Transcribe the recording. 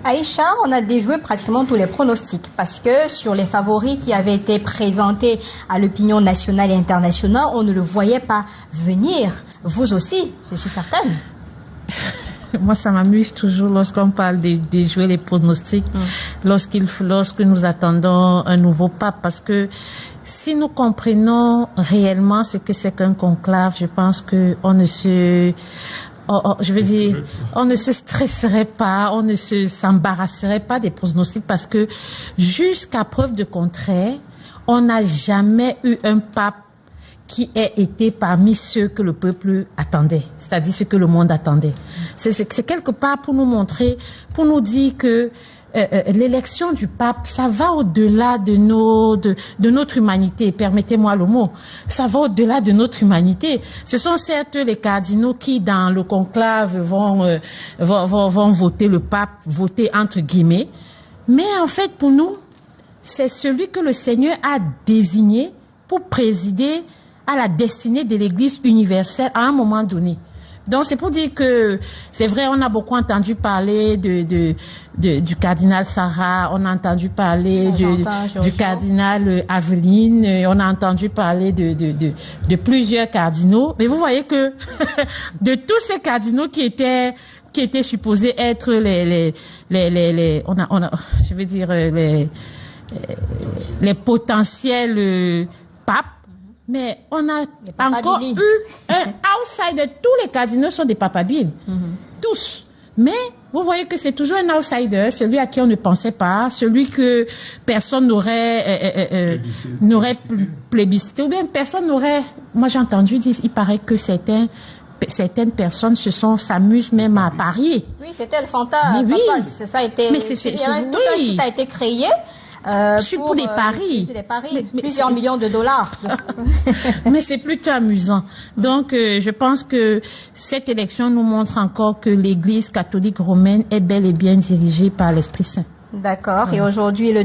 Aïcha, on a déjoué pratiquement tous les pronostics parce que sur les favoris qui avaient été présentés à l'opinion nationale et internationale, on ne le voyait pas venir. Vous aussi, je suis certaine. Moi, ça m'amuse toujours lorsqu'on parle de déjouer les pronostics, lorsque nous attendons un nouveau pape, parce que si nous comprenons réellement ce que c'est qu'un conclave, je pense que on ne se stresserait pas, on ne s'embarrasserait pas des pronostics, parce que jusqu'à preuve de contraire, on n'a jamais eu un pape qui ait été parmi ceux que le peuple attendait, c'est-à-dire ce que le monde attendait. C'est quelque part pour nous montrer, pour nous dire que l'élection du pape, ça va au-delà de notre humanité. Permettez-moi le mot. Ça va au-delà de notre humanité. Ce sont certes les cardinaux qui, dans le conclave, vont voter le pape, voter entre guillemets. Mais en fait, pour nous, c'est celui que le Seigneur a désigné pour présider à la destinée de l'Église universelle à un moment donné. Donc c'est pour dire que c'est vrai, on a beaucoup entendu parler du cardinal Sarah, on a entendu parler du cardinal Aveline, on a entendu parler de plusieurs cardinaux. Mais vous voyez que de tous ces cardinaux qui étaient supposés être les potentiels papes. Mais on a encore eu un outsider. Tous les cardinaux sont des papabiles. Tous. Mais vous voyez que c'est toujours un outsider, celui à qui on ne pensait pas, celui que personne n'aurait plébiscité, ou bien personne n'aurait... Moi, j'ai entendu dire, il paraît que certaines personnes s'amusent même à parier. Oui, c'était le fantasme. Mais oui. Ça a été... Mais tout un site a été créé. Pour des paris. Plusieurs millions de dollars. Mais c'est plutôt amusant. Donc, je pense que cette élection nous montre encore que l'Église catholique romaine est bel et bien dirigée par l'Esprit Saint. D'accord. Et aujourd'hui, le